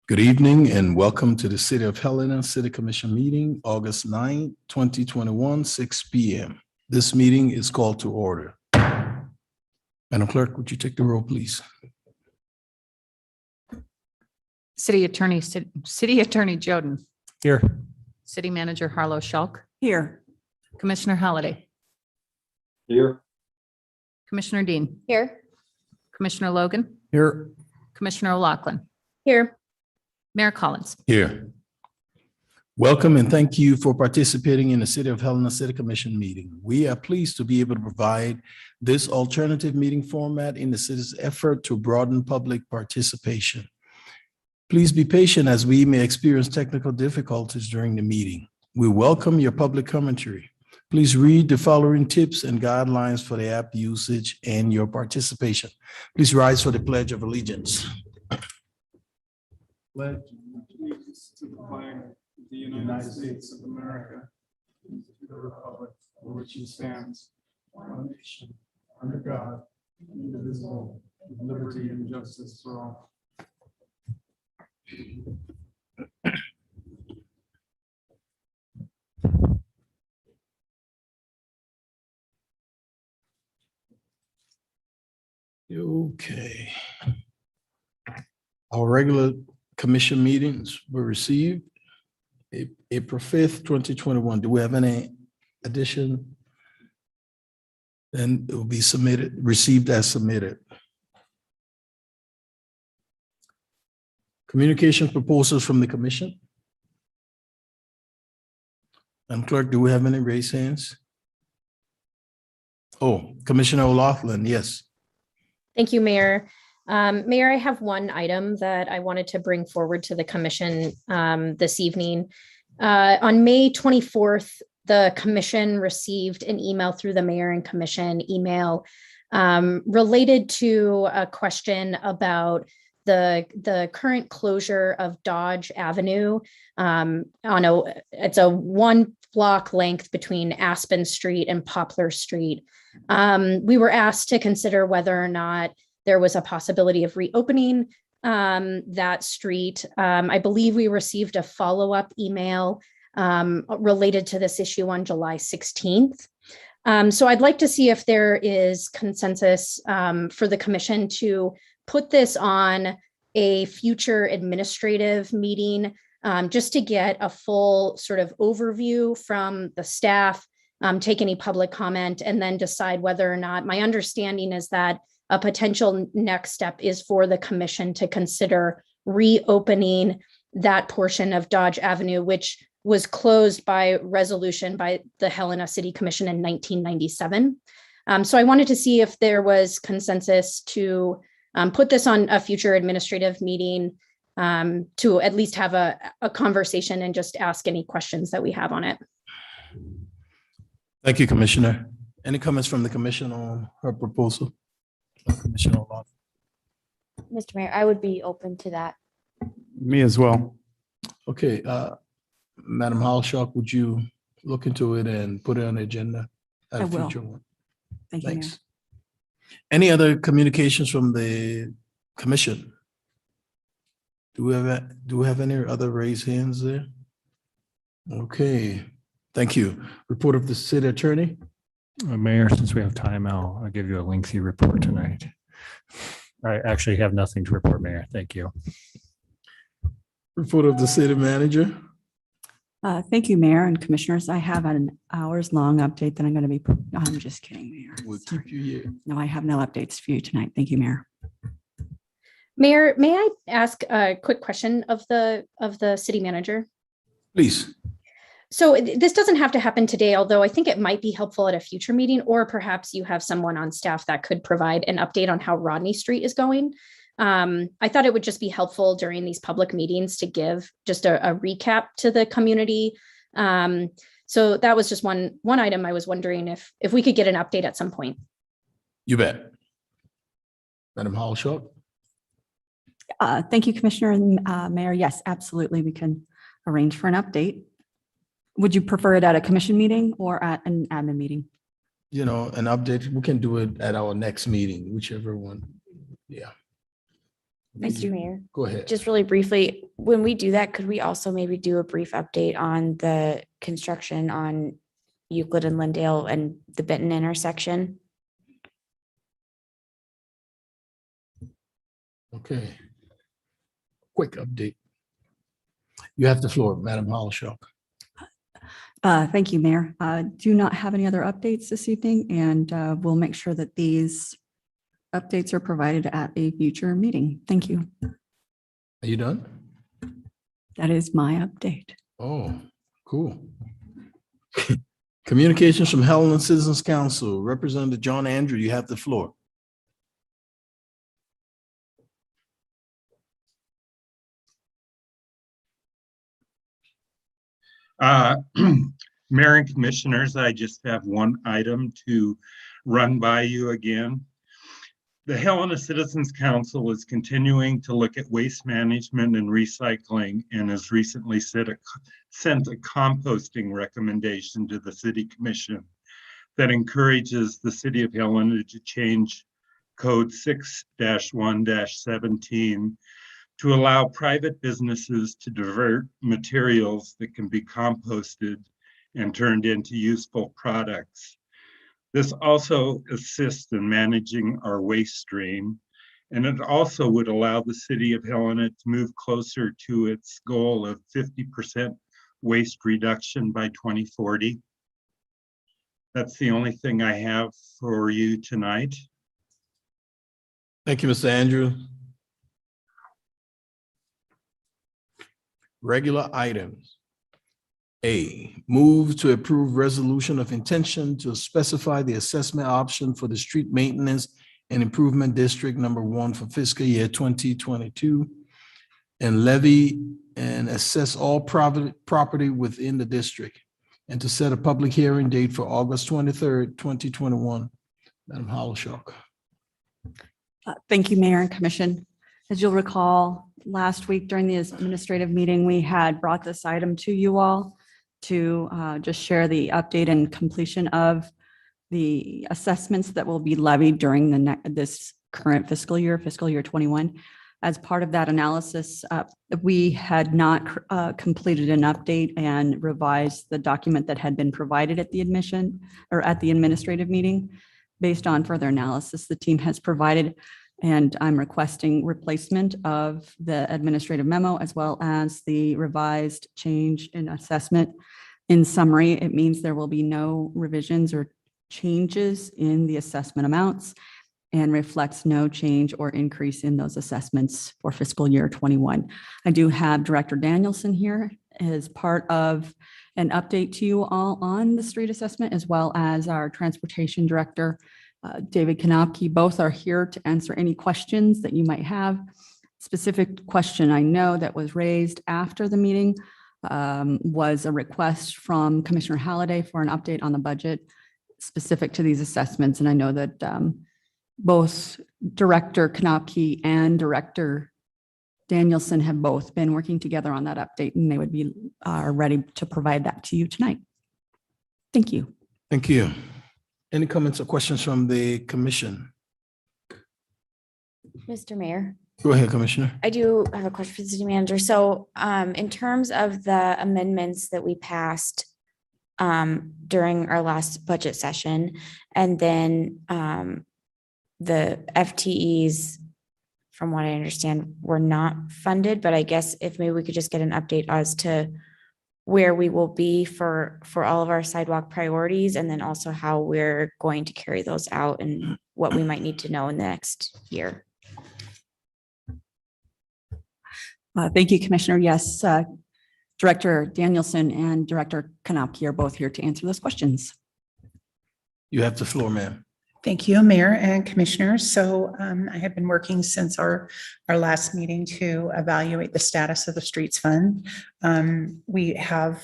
Good evening and welcome to the City of Helena City Commission meeting, August 9, 2021, 6 p.m. This meeting is called to order. Madam Clerk, would you take the roll, please? City Attorney Joden. Here. City Manager Harlow Schulk. Here. Commissioner Holliday. Here. Commissioner Dean. Here. Commissioner Logan. Here. Commissioner O'Loughlin. Here. Mayor Collins. Here. Welcome and thank you for participating in the City of Helena City Commission meeting. We are pleased to be able to provide this alternative meeting format in the city's effort to broaden public participation. Please be patient as we may experience technical difficulties during the meeting. We welcome your public commentary. Please read the following tips and guidelines for the app usage and your participation. Please rise for the Pledge of Allegiance. Pledge allegiance to the flag of the United States of America, and to the republic for which it stands, one nation, under God, indivisible, with liberty and justice for all. Okay. Our regular commission meetings were received April 5th, 2021. Do we have any addition? Then it will be submitted, received as submitted. Communication proposals from the commission. Madam Clerk, do we have any raised hands? Oh, Commissioner O'Loughlin, yes. Thank you, Mayor. Mayor, I have one item that I wanted to bring forward to the commission this evening. On May 24th, the commission received an email through the mayor and commission email related to a question about the current closure of Dodge Avenue it's a 1 block length between Aspen Street and Poplar Street. We were asked to consider whether or not there was a possibility of reopening that street. I believe we received a follow-up email related to this issue on July 16th. So I'd like to see if there is consensus for the commission to put this on a future administrative meeting, just to get a full sort of overview from the staff, take any public comment, and then decide whether or not, my understanding is that a potential next step is for the commission to consider reopening that portion of Dodge Avenue, which was closed by resolution by the Helena City Commission in 1997. So I wanted to see if there was consensus to put this on a future administrative meeting to at least have a conversation and just ask any questions that we have on it. Thank you, Commissioner. Any comments from the commission on her proposal? Commissioner O'Loughlin. Mr. Mayor, I would be open to that. Me as well. Okay, Madam Halshaw, would you look into it and put it on the agenda at a I will. future one? Thank you, Mayor. Thanks. Any other communications from the commission? Do we have any other raised hands there? Okay, thank you. Report of the city attorney. Mayor, since we have time, I'll give you a lengthy report tonight. I actually have nothing to report, Mayor. Thank you. Report of the city manager. Thank you, Mayor and Commissioners. I have an hours-long update that I'm going to be, I'm just kidding, Mayor. We'll Sorry. keep you here. No, I have no updates for you tonight. Thank you, Mayor. Mayor, may I ask a quick question of the city manager? Please. So this doesn't have to happen today, although I think it might be helpful at a future meeting, or perhaps you have someone on staff that could provide an update on how Rodney Street is going. I thought it would just be helpful during these public meetings to give just a recap to the community. So that was just one item I was wondering if we could get an update at some point. You bet. Madam Halshaw. Thank you, Commissioner and Mayor. Yes, absolutely. We can arrange for an update. Would you prefer it at a commission meeting or at an admin meeting? You know, an update, we can do it at our next meeting, whichever one. Yeah. Mr. Mayor, Go ahead. just really briefly, when we do that, could we also maybe do a brief update on the construction on Euclid and Lindale and the Benton intersection? Okay. Quick update. You have the floor, Madam Hollishock. Thank you, Mayor. Do not have any other updates this evening, and we'll make sure that these updates are provided at a future meeting. Thank you. Are you done? That is my update. Oh, cool. Communications from Helena Citizens Council, Representative John Andrew, you have the floor. Mayor and Commissioners, I just have one item to run by you again. The Helena Citizens Council is continuing to look at waste management and recycling and has recently sent a composting recommendation to the City Commission that encourages the City of Helena to change Code 6-1-17 to allow private businesses to divert materials that can be composted and turned into useful products. This also assists in managing our waste stream, and it also would allow the City of Helena to move closer to its goal of 50% waste reduction by 2040. That's the only thing I have for you tonight. Thank you, Mr. Andrew. Regular items. A, move to approve resolution of intention to specify the assessment option for the street maintenance and improvement district number 1 for fiscal year 2022 and levy and assess all property within the district and to set a public hearing date for August 23rd, 2021. Madam Hollishock. Thank you, Mayor and Commission. As you'll recall, last week during the administrative meeting, we had brought this item to you all to just share the update and completion of the assessments that will be levied during this current fiscal year 21. As part of that analysis, we had not completed an update and revised the document that had been provided at the admission or at the administrative meeting. Based on further analysis, the team has provided, and I'm requesting replacement of the administrative memo as well as the revised change in assessment. In summary, it means there will be no revisions or changes in the assessment amounts and reflects no change or increase in those assessments for fiscal year 21. I do have Director Danielson here as part of an update to you all on the street assessment, as well as our transportation director, David Kanopke. Both are here to answer any questions that you might have. Specific question I know that was raised after the meeting was a request from Commissioner Halliday for an update on the budget specific to these assessments. And I know that both Director Kanopke and Director Danielson have both been working together on that update, and they would be ready to provide that to you tonight. Thank you. Thank you. Any comments or questions from the commission? Mr. Mayor, Go ahead, Commissioner. I do have a question for the city manager. So in terms of the amendments that we passed during our last budget session, and then the FTEs, from what I understand, were not funded, but I guess if maybe we could just get an update as to where we will be for all of our sidewalk priorities, and then also how we're going to carry those out and what we might need to know in the next year. Thank you, Commissioner. Yes, Director Danielson and Director Kanopke are both here to answer those questions. You have the floor, ma'am. Thank you, Mayor and Commissioners. So I have been working since our last meeting to evaluate the status of the Streets Fund. We have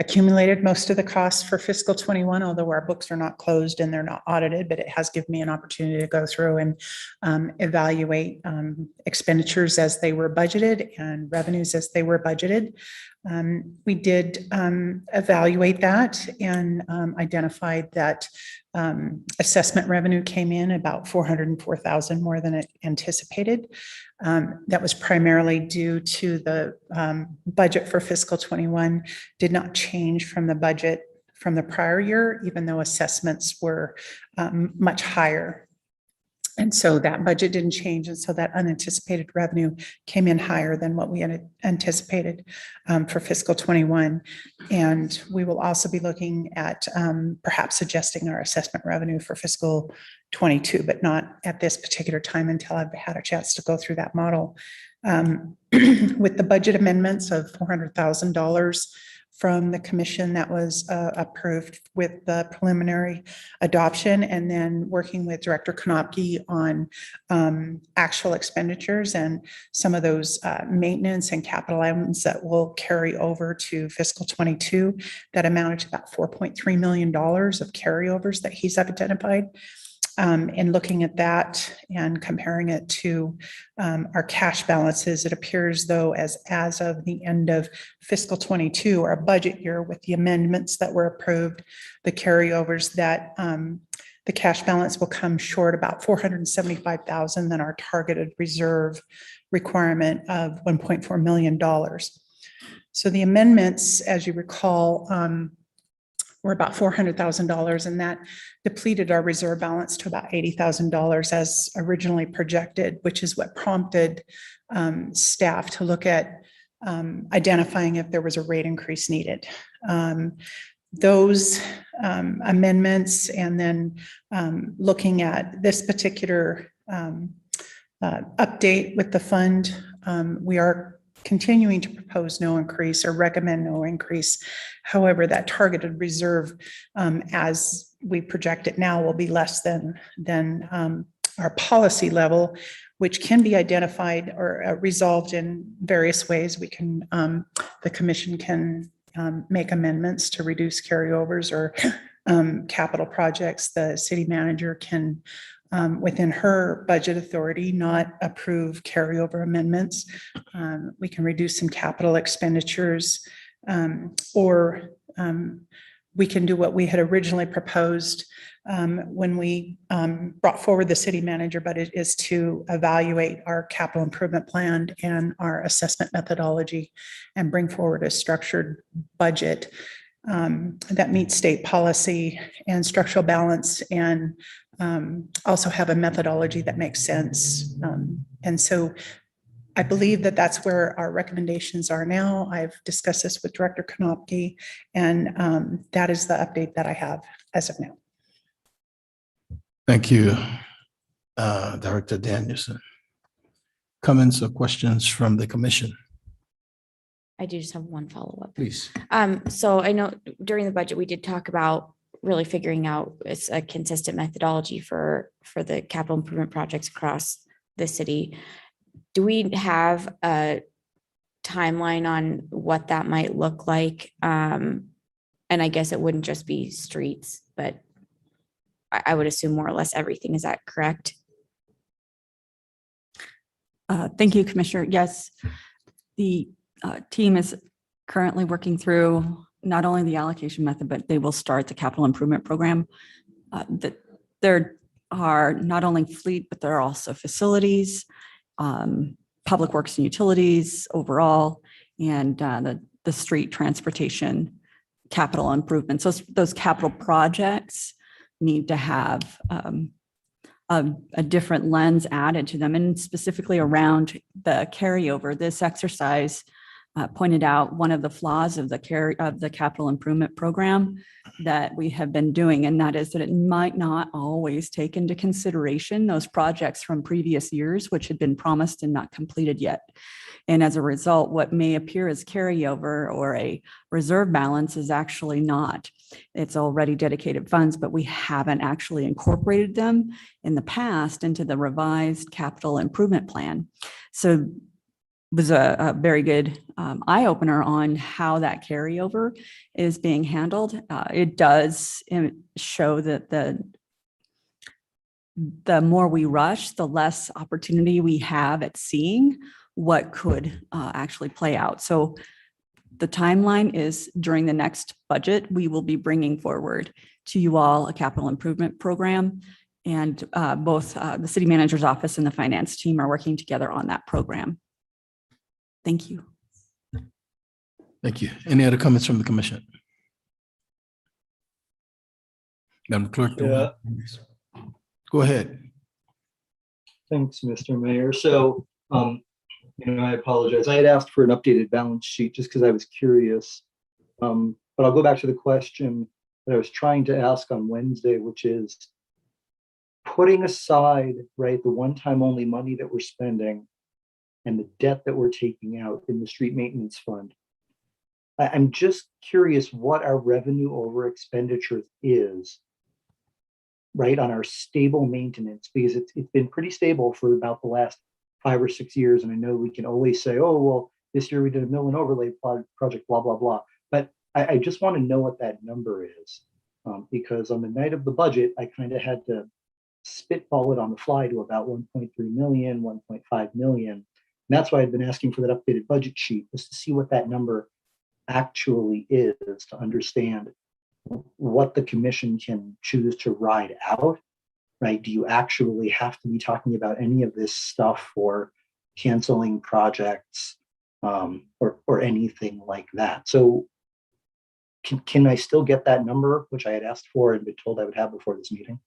accumulated most of the costs for fiscal 21, although our books are not closed and they're not audited, but it has given me an opportunity to go through and evaluate expenditures as they were budgeted and revenues as they were budgeted. We did evaluate that and identified that assessment revenue came in about $404,000 more than it anticipated. That was primarily due to the budget for fiscal 21 did not change from the budget from the prior year, even though assessments were much higher. And so that budget didn't change. And so that unanticipated revenue came in higher than what we had anticipated for fiscal 21. And we will also be looking at perhaps adjusting our assessment revenue for fiscal 22, but not at this particular time until I've had a chance to go through that model. With the budget amendments of $400,000 from the commission that was approved with the preliminary adoption, and then working with Director Konopke on actual expenditures and some of those maintenance and capital items that will carry over to fiscal 22 that amounted to about $4.3 million of carryovers that he's identified. And looking at that and comparing it to our cash balances, it appears though as of the end of fiscal 22, our budget year with the amendments that were approved, the carryovers, that the cash balance will come short about $475,000 than our targeted reserve requirement of $1.4 million. So the amendments, as you recall, were about $400,000, and that depleted our reserve balance to about $80,000 as originally projected, which is what prompted staff to look at identifying if there was a rate increase needed. Those amendments, and then looking at this particular update with the fund, we are continuing to propose no increase or recommend no increase. However, that targeted reserve, as we project it now, will be less than our policy level, which can be identified or resolved in various ways. We can, the commission can make amendments to reduce carryovers or capital projects. The city manager can, within her budget authority, not approve carryover amendments. We can reduce some capital expenditures, or we can do what we had originally proposed when we brought forward the city manager budget, is to evaluate our capital improvement plan and our assessment methodology and bring forward a structured budget that meets state policy and structural balance, and also have a methodology that makes sense. And so I believe that that's where our recommendations are now. I've discussed this with Director Konopke, and that is the update that I have as of now. Thank you, Director Danielson. Comments or questions from the commission? I do just have one follow-up. Please. So I know during the budget, we did talk about really figuring out it's a consistent methodology for the capital improvement projects across the city. Do we have a timeline on what that might look like? And I guess it wouldn't just be streets, but I would assume more or less everything. Is that correct? Thank you, Commissioner. Yes, the team is currently working through not only the allocation method, but they will start the capital improvement program. There are not only fleet, but there are also facilities, public works and utilities overall, and the street transportation capital improvements. So those capital projects need to have a different lens added to them, and specifically around the carryover. This exercise pointed out one of the flaws of the capital improvement program that we have been doing, and that is that it might not always take into consideration those projects from previous years, which had been promised and not completed yet. And as a result, what may appear as carryover or a reserve balance is actually not. It's already dedicated funds, but we haven't actually incorporated them in the past into the revised capital improvement plan. So was a very good eye opener on how that carryover is being handled. It does show that the more we rush, the less opportunity we have at seeing what could actually play out. So the timeline is during the next budget, we will be bringing forward to you all a capital improvement program. And both the city manager's office and the finance team are working together on that program. Thank you. Thank you. Any other comments from the commission? Madam Clerk? Go ahead. Thanks, Mr. Mayor. So, I apologize. I had asked for an updated balance sheet just because I was curious. But I'll go back to the question that I was trying to ask on Wednesday, which is putting aside, right, the one-time only money that we're spending and the debt that we're taking out in the street maintenance fund. I'm just curious what our revenue over expenditures is, right, on our stable maintenance, because it's been pretty stable for about the last 5 or 6 years. And I know we can always say, oh, well, this year we did a mill and overlay project, blah, blah, blah. But I just want to know what that number is, because on the night of the budget, I kind of had to spitball it on the fly to about 1.3 million, 1.5 million. And that's why I've been asking for that updated budget sheet, just to see what that number actually is, to understand what the commission can choose to ride out, right? Do you actually have to be talking about any of this stuff for canceling projects or anything like that? So can I still get that number, which I had asked for and been told I would have before this meeting?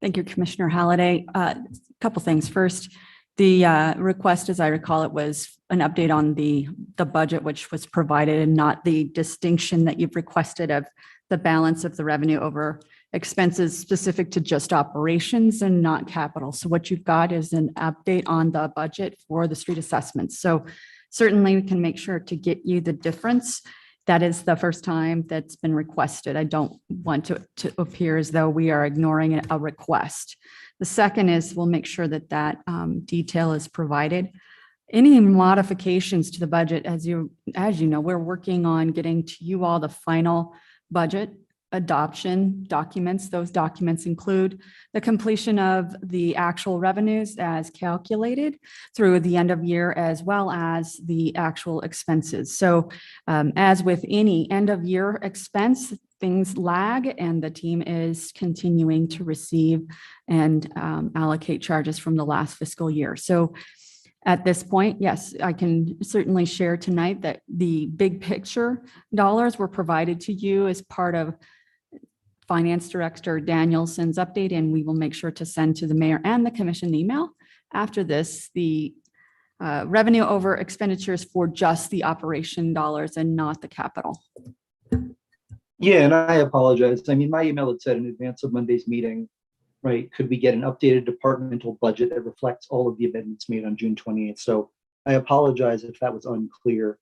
Thank you, Commissioner Halliday. A couple things. First, the request, as I recall, it was an update on the budget, which was provided, and not the distinction that you've requested of the balance of the revenue over expenses specific to just operations and not capital. So what you've got is an update on the budget for the street assessments. So certainly we can make sure to get you the difference. That is the first time that's been requested. I don't want to appear as though we are ignoring a request. The second is we'll make sure that detail is provided. Any modifications to the budget, as you know, we're working on getting to you all the final budget adoption documents. Those documents include the completion of the actual revenues as calculated through the end of year, as well as the actual expenses. So as with any end of year expense, things lag, and the team is continuing to receive and allocate charges from the last fiscal year. So at this point, yes, I can certainly share tonight that the big picture dollars were provided to you as part of Finance Director Danielson's update, and we will make sure to send to the mayor and the commission email after this the revenue over expenditures for just the operation dollars and not the capital. Yeah, and I apologize. I mean, my email had said in advance of Monday's meeting, right, could we get an updated departmental budget that reflects all of the amendments made on June 28th? So I apologize if that was unclear,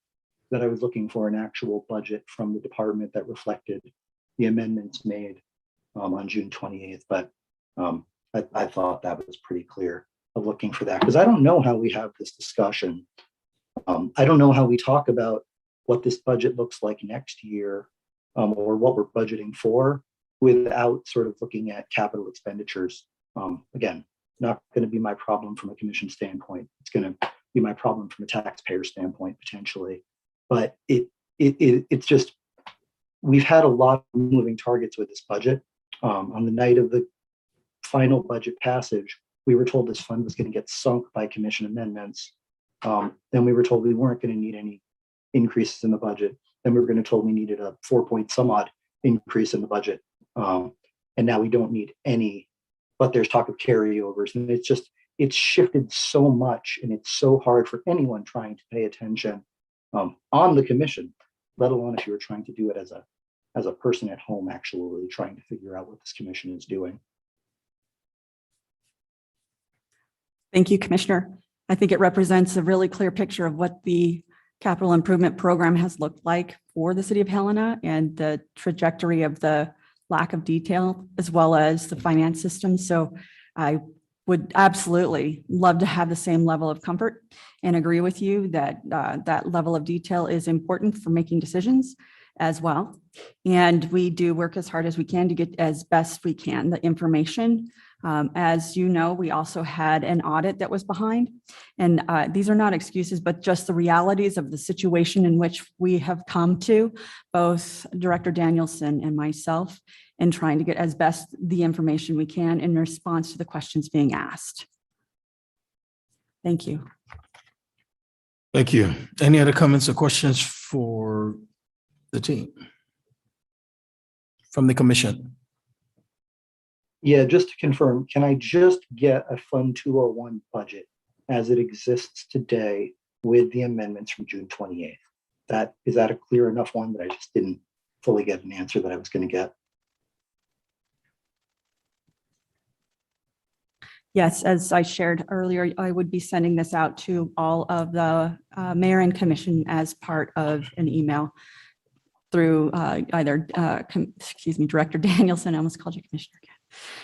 that I was looking for an actual budget from the department that reflected the amendments made on June 28th. But I thought that was pretty clear of looking for that, because I don't know how we have this discussion. I don't know how we talk about what this budget looks like next year or what we're budgeting for without sort of looking at capital expenditures. Again, not going to be my problem from a commission standpoint. It's going to be my problem from a taxpayer standpoint, potentially. But it's just, we've had a lot of moving targets with this budget. On the night of the final budget passage, we were told this fund was going to get sunk by commission amendments. Then we were told we weren't going to need any increases in the budget. Then we were going to told we needed a 4-point some odd increase in the budget. And now we don't need any, but there's talk of carryovers. And it's shifted so much, and it's so hard for anyone trying to pay attention on the commission, let alone if you were trying to do it as a person at home, actually trying to figure out what this commission is doing. Thank you, Commissioner. I think it represents a really clear picture of what the capital improvement program has looked like for the city of Helena and the trajectory of the lack of detail, as well as the finance system. So I would absolutely love to have the same level of comfort and agree with you that that level of detail is important for making decisions as well. And we do work as hard as we can to get as best we can the information. As you know, we also had an audit that was behind. And these are not excuses, but just the realities of the situation in which we have come to, both Director Danielson and myself, in trying to get as best the information we can in response to the questions being asked. Thank you. Thank you. Any other comments or questions for the team? From the commission? Yeah, just to confirm, can I just get a Fund 201 budget as it exists today with the amendments from June 28th? Is that a clear enough one that I just didn't fully get an answer that I was going to get? Yes, as I shared earlier, I would be sending this out to all of the mayor and commission as part of an email through either, Director Danielson, I almost called you Commissioner again,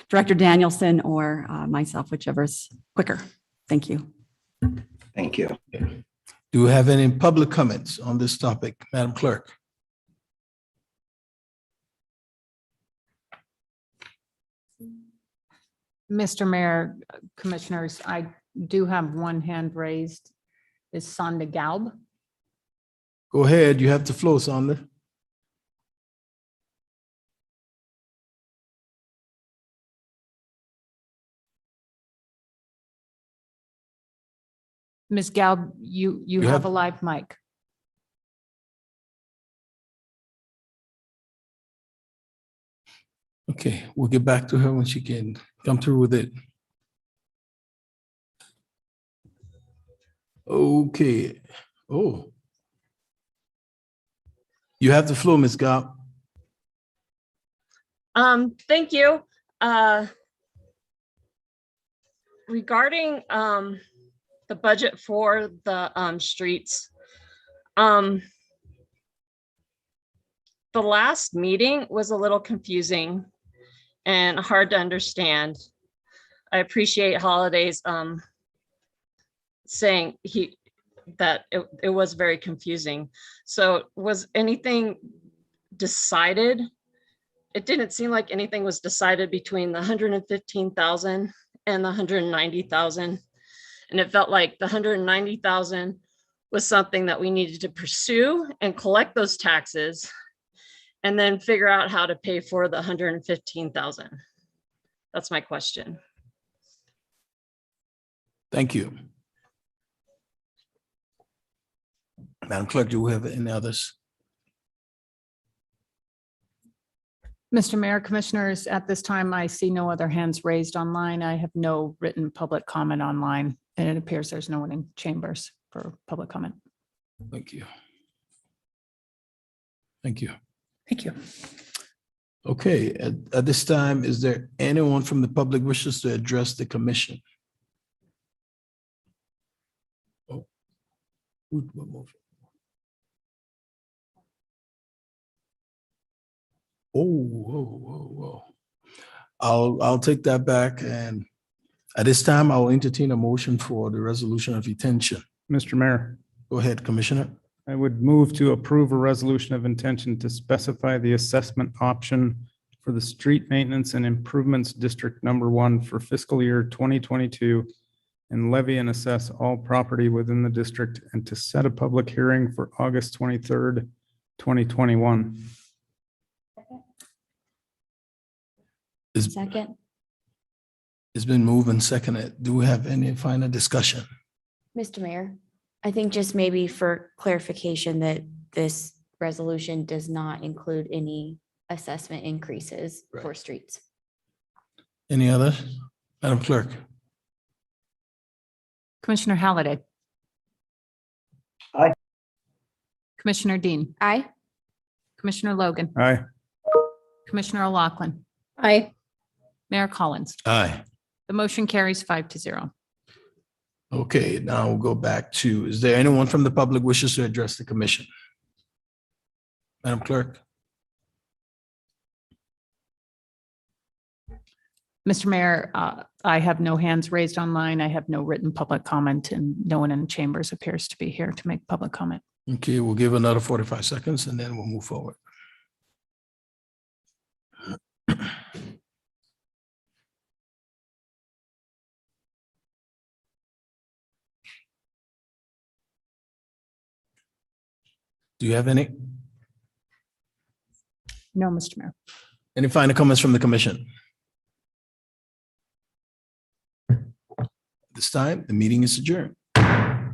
Director Danielson or myself, whichever is quicker. Thank you. Thank you. Do we have any public comments on this topic, Madam Clerk? Mr. Mayor, Commissioners, I do have one hand raised. Is Sonda Galb? Go ahead, you have the floor, Sonda. Ms. Galb, you have a live mic. Okay, we'll get back to her when she can come through with it. Okay. Oh. You have the floor, Ms. Gopp. Thank you. Regarding the budget for the streets, the last meeting was a little confusing and hard to understand. I appreciate Holiday's saying that it was very confusing. So was anything decided? It didn't seem like anything was decided between the 115,000 and the 190,000. And it felt like the 190,000 was something that we needed to pursue and collect those taxes and then figure out how to pay for the 115,000. That's my question. Thank you. Madam Clerk, do we have any others? Mr. Mayor, Commissioners, at this time, I see no other hands raised online. I have no written public comment online, and it appears there's no one in chambers for public comment. Thank you. Thank you. Thank you. Okay, at this time, is there anyone from the public wishes to address the commission? Oh. Whoa. I'll take that back, and at this time, I will entertain a motion for the resolution of intention. Mr. Mayor, Go ahead, Commissioner. I would move to approve a resolution of intention to specify the assessment option for the Street Maintenance and Improvements District Number 1 for fiscal year 2022 and levy and assess all property within the district and to set a public hearing for August 23rd, 2021. Second. It's been moved and seconded. Do we have any final discussion? Mr. Mayor, I think just maybe for clarification that this resolution does not include any assessment increases for streets. Any other? Madam Clerk? Commissioner Halliday. Aye. Commissioner Dean. Aye. Commissioner Logan. Aye. Commissioner O'Loughlin. Aye. Mayor Collins. Aye. The motion carries 5-0. Okay, now we'll go back to, is there anyone from the public wishes to address the commission? Madam Clerk? Mr. Mayor, I have no hands raised online. I have no written public comment, and no one in chambers appears to be here to make public comment. Okay, we'll give another 45 seconds and then we'll move forward. Do you have any? No, Mr. Mayor. Any final comments from the commission? This time, the meeting is adjourned. I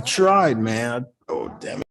tried, man. Oh, damn it.